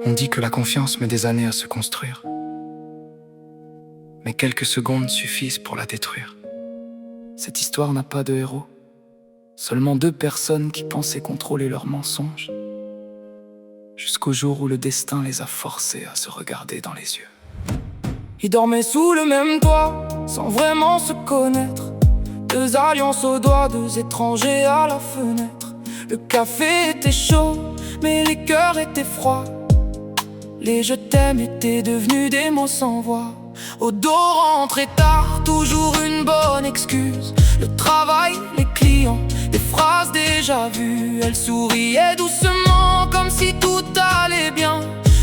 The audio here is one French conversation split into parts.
On dit que la confiance met des années à se construire, mais quelques secondes suffisent pour la détruire. Cette histoire n'a pas de héros, seulement deux personnes qui pensaient contrôler leurs mensonges, jusqu'au jour où le destin les a forcés à se regarder dans les yeux. Ils dormaient sous le même toit, sans vraiment se connaître. Deux alliances au doigt, deux étrangers à la fenêtre. Le café était chaud, mais les cœurs étaient froids. Les je t'aime étaient devenus des mots sans voix. Au dos rentré tard, toujours une bonne excuse. Le travail, les clients, des phrases déjà vues. Elle souriait doucement comme si tout allait bien,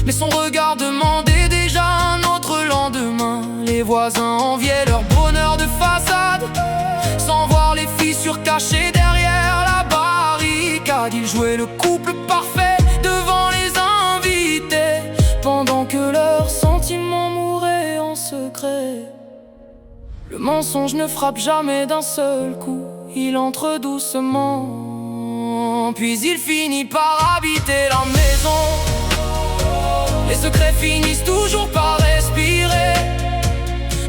mais son regard demandait déjà un autre lendemain. Les voisins enviaient leur bonheur de façade, sans voir les fissures cachées derrière la barricade. Ils jouaient le couple parfait devant les invités, pendant que leurs sentiments mouraient en secret. Le mensonge ne frappe jamais d'un seul coup, il entre doucement, puis il finit par habiter la maison. Les secrets finissent toujours par respirer,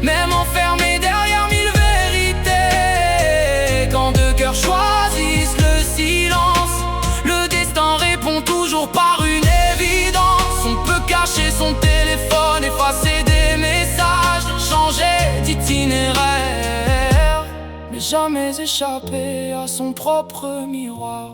même enfermés derrière mille vérités. Quand deux cœurs choisissent le silence, le destin répond toujours par une évidence. On peut cacher son téléphone, effacer des messages, changer d'itinéraire, mais jamais échapper à son propre miroir.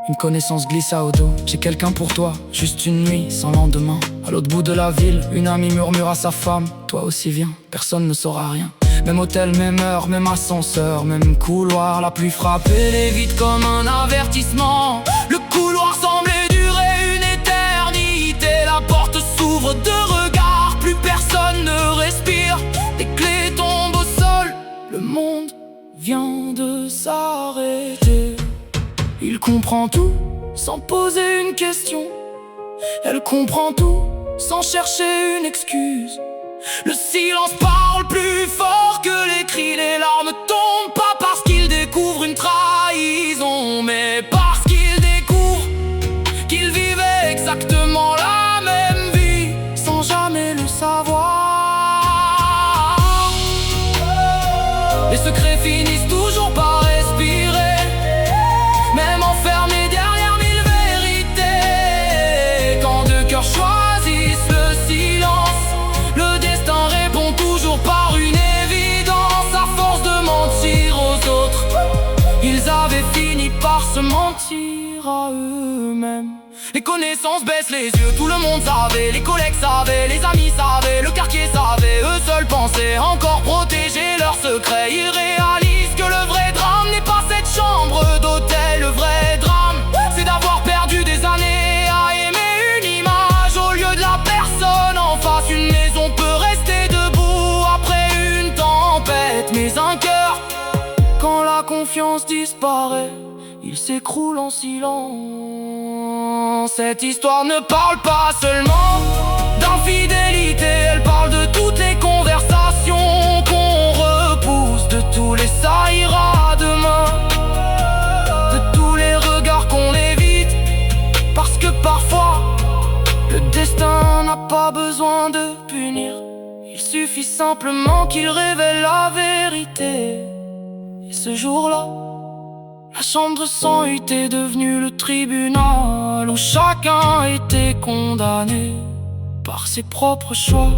Une connaissance glissa au dos, j'ai quelqu'un pour toi, juste une nuit sans lendemain. À l'autre bout de la ville, une amie murmure à sa femme: toi aussi viens, personne ne saura rien. Même hôtel, même heure, même ascenseur, même couloir. La pluie frappait les vitres comme un avertissement. Le couloir semblait durer une éternité. La porte s'ouvre de regard, plus personne ne respire. Les clés tombent au sol, le monde vient de s'arrêter. Il comprend tout sans poser une question. Elle comprend tout sans chercher une excuse. Le silence parle plus fort que les cris. Les larmes tombent pas parce qu'il découvre une trahison, mais parce qu'il découvre qu'il vivait exactement la même vie sans jamais le savoir. Les secrets finissent toujours par respirer, même enfermés derrière mille vérités. Quand deux cœurs choisissent le silence, le destin répond toujours par une évidence. À force de mentir aux autres, ils avaient fini par se mentir à eux-mêmes. Les connaissances baissent les yeux, tout le monde savait. Les collègues savaient, les amis savaient, le quartier savait. Eux seuls pensaient encore protéger leurs secrets. Ils réalisent que le vrai drame n'est pas cette chambre d'hôtel. Le vrai drame, c'est d'avoir perdu des années à aimer une image au lieu de la personne en face. Une maison peut rester debout après une tempête, mais un cœur, quand la confiance disparaît, il s'écroule en silence. Cette histoire ne parle pas seulement d'infidélité, elle parle de toutes les conversations qu'on repousse, de tous les ça ira demain, de tous les regards qu'on évite. Parce que parfois, le destin n'a pas besoin de punir, il suffit simplement qu'il révèle la vérité. Et ce jour-là, la chambre sans était devenue le tribunal où chacun était condamné par ses propres choix.